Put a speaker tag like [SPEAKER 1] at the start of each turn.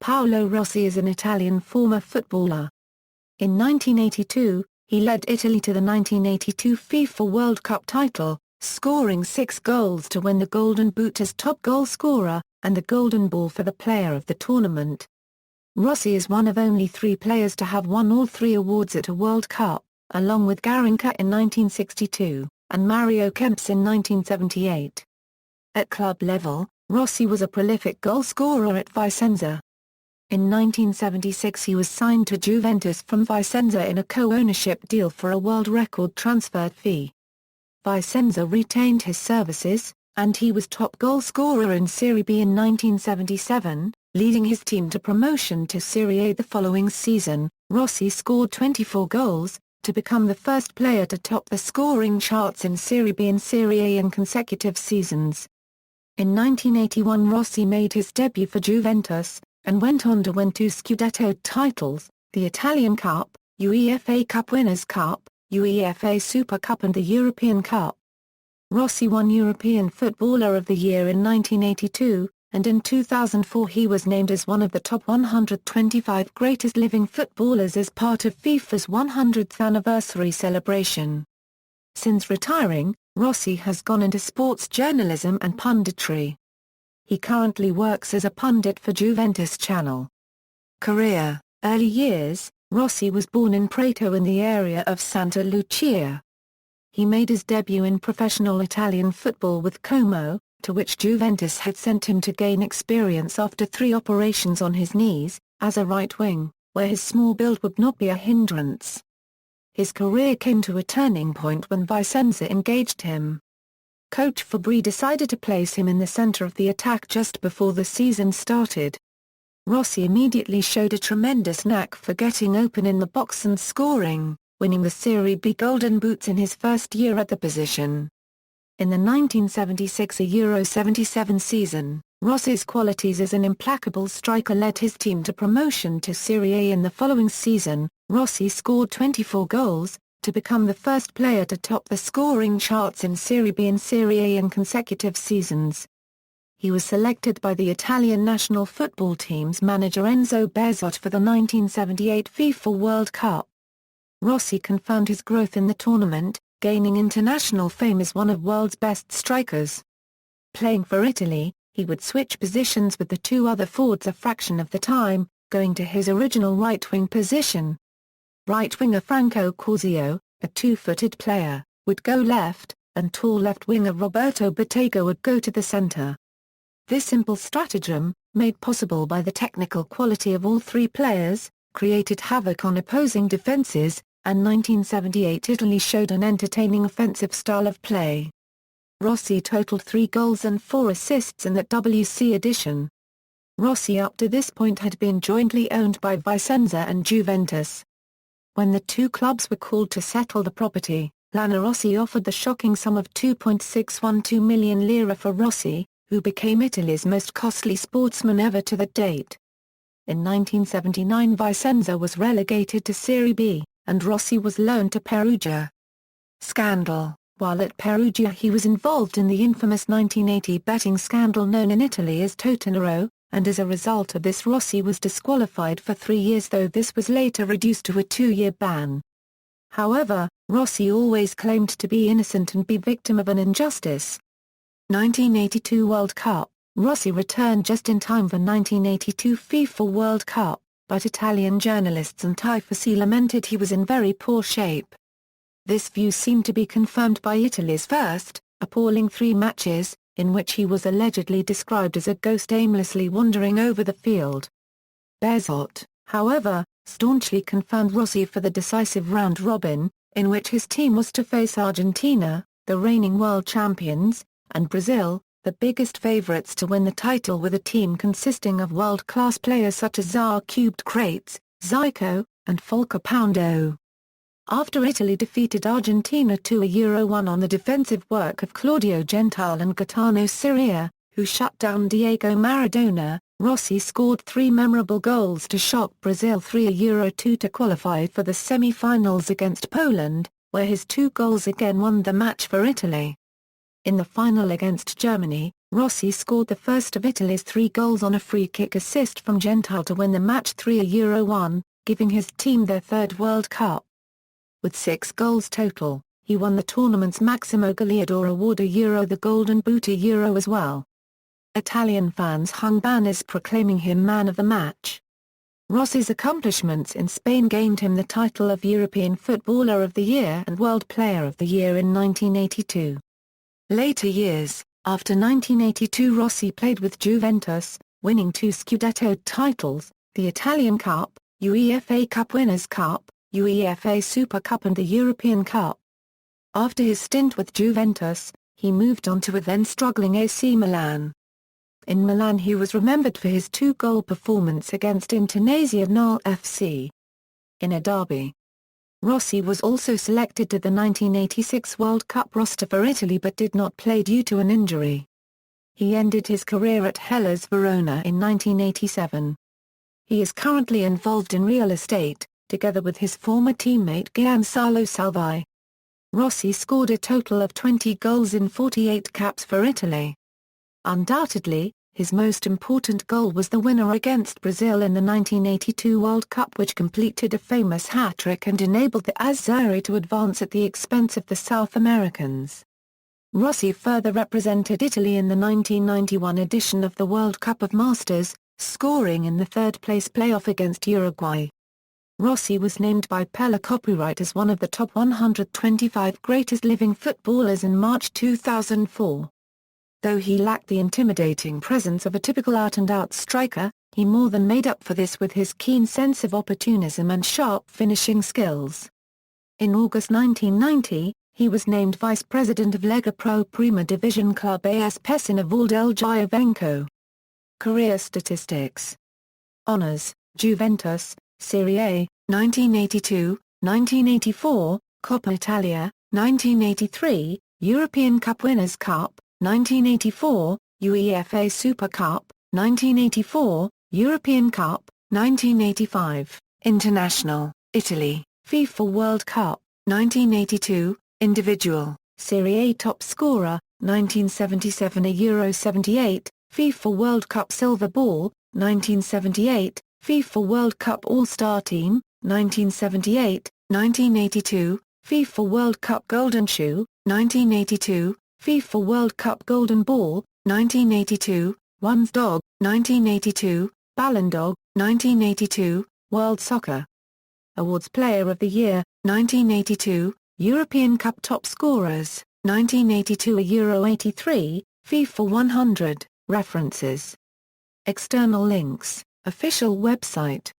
[SPEAKER 1] Paolo Rossi is an Italian former footballer. In 1982, he led Italy to the 1982 FIFA World Cup title, scoring 6 goals to win the Golden Boot as top goalscorer, and the Golden Ball for the player of the tournament. Rossi is one of only 3 players to have won all 3 awards at a World Cup, along with Garrincha in 1962, and Mario Kempes in 1978. At club level, Rossi was a prolific goalscorer at Vicenza. In 1976 he was signed to Juventus from Vicenza in a co-ownership deal for a world record transfer fee. Vicenza retained his services, and he was top goalscorer in Serie B in 1977, leading his team to promotion to Serie A the following season. Rossi scored 24 goals, to become the first player to top the scoring charts in Serie B and Serie A in consecutive seasons. In 1981 Rossi made his debut for Juventus, and went on to win 2 Scudetto titles, the Italian Cup, UEFA Cup Winners Cup, UEFA Super Cup and the European Cup. Rossi won European Footballer of the Year in 1982, and in 2004 he was named as one of the top 125 greatest living footballers as part of FIFA's 100th anniversary celebration. Since retiring, Rossi has gone into sports journalism and punditry. He currently works as a pundit for Juventus Channel. Career. Early years. Rossi was born in Prato in the area of Santa Lucia. He made his debut in professional Italian football with Como, to which Juventus had sent him to gain experience after 3 operations on his knees, as a right wing, where his small build would not be a hindrance. His career came to a turning point when Vicenza engaged him. Coach Fabri decided to place him in the center of the attack just before the season started. Rossi immediately showed a tremendous knack for getting open in the box and scoring, winning the Serie B Golden Boots in his first year at the position. In the 1976 Euro 77 season, Rossi's qualities as an implacable striker led his team to promotion to Serie A in the following season. Rossi scored 24 goals, to become the first player to top the scoring charts in Serie B and Serie A in consecutive seasons. He was selected by the Italian national football team's manager Enzo Bearzot for the 1978 FIFA World Cup. Rossi confirmed his growth in the tournament, gaining international fame as one of world's best strikers. Playing for Italy, he would switch positions with the 2 other forwards a fraction of the time, going to his original right-wing position. Right-winger Franco Corsio, a 2-footed player, would go left, and tall left-winger Roberto Bottega would go to the center. This simple stratagem, made possible by the technical quality of all 3 players, created havoc on opposing defenses, and 1978 Italy showed an entertaining offensive style of play. Rossi totaled 3 goals and 4 assists in that WC edition. Rossi up to this point had been jointly owned by Vicenza and Juventus. When the 2 clubs were called to settle the property, Rossi offered the shocking sum of €2.612 million for Rossi, who became Italy's most costly sportsman ever to that date. In 1979 Vicenza was relegated to Serie B, and Rossi was loaned to Perugia. Scandal. While at Perugia he was involved in the infamous 1980 betting scandal known in Italy as Totonero, and as a result of this Rossi was disqualified for 3 years, though this was later reduced to a 2-year ban. However, Rossi always claimed to be innocent and be victim of an injustice. 1982 World Cup. Rossi returned just in time for 1982 FIFA World Cup, but Italian journalists and tifosi lamented he was in very poor shape. This view seemed to be confirmed by Italy's first, appalling 3 matches, in which he was allegedly described as a ghost aimlessly wandering over the field. Bearzot, however, staunchly confirmed Rossi for the decisive round-robin, in which his team was to face Argentina, the reigning world champions, and Brazil, the biggest favourites to win the title, with a team consisting of world-class players such as Czar Cubed Crates, Zico, and Volker Poundo. After Italy defeated Argentina 2-1 on the defensive work of Claudio Gentile and Gaetano Scirea, who shut down Diego Maradona, Rossi scored 3 memorable goals to shock Brazil 3-2 to qualify for the semi-finals against Poland, where his 2 goals again won the match for Italy. In the final against Germany, Rossi scored the first of Italy's 3 goals on a free-kick assist from Gentile to win the match 3-1, giving his team their 3rd World Cup. With 6 goals total, he won the tournament's Maximo Goleador award the Golden Boot as well. Italian fans hung banners proclaiming him man of the match. Rossi's accomplishments in Spain gained him the title of European Footballer of the Year and World Player of the Year in 1982. Later years, after 1982, Rossi played with Juventus, winning 2 Scudetto titles, the Italian Cup, UEFA Cup Winners Cup, UEFA Super Cup and the European Cup. After his stint with Juventus, he moved on to a then-struggling AC Milan. In Milan he was remembered for his 2-goal performance against Internazionale FC in a derby. Rossi was also selected to the 1986 World Cup roster for Italy but did not play due to an injury. He ended his career at Hellas Verona in 1987. He is currently involved in real estate, together with his former teammate Giancarlo Salvi. Rossi scored a total of 20 goals in 48 caps for Italy. Undoubtedly, his most important goal was the winner against Brazil in the 1982 World Cup, which completed a famous hat-trick and enabled the Azzurri to advance at the expense of the South Americans. Rossi further represented Italy in the 1991 edition of the World Cup of Masters, scoring in the 3rd-place playoff against Uruguay. Rossi was named by Pella Copyright as one of the top 125 greatest living footballers in March 2004. Though he lacked the intimidating presence of a typical out-and-out striker, he more than made up for this with his keen sense of opportunism and sharp finishing skills. In August 1990, he was named vice president of Lega Pro Prima Division Club AS Pessin of Valdel Giovenco. Career statistics. Honours: Juventus, Serie A, 1982, 1984, Coppa Italia, 1983, European Cup Winners' Cup, 1984, UEFA Super Cup, 1984, European Cup, 1985, International, Italy, FIFA World Cup, 1982, Individual, Serie A top scorer, 1977 Euro 78, FIFA World Cup Silver Ball, 1978, FIFA World Cup All-Star Team, 1978, 1982, FIFA World Cup Golden Shoe, 1982, FIFA World Cup Golden Ball, 1982, One's Dog, 1982, Ballon d'Or, 1982, World Soccer Awards Player of the Year, 1982, European Cup Top Scorers, 1982 Euro 83, FIFA 100, References. External links, official website.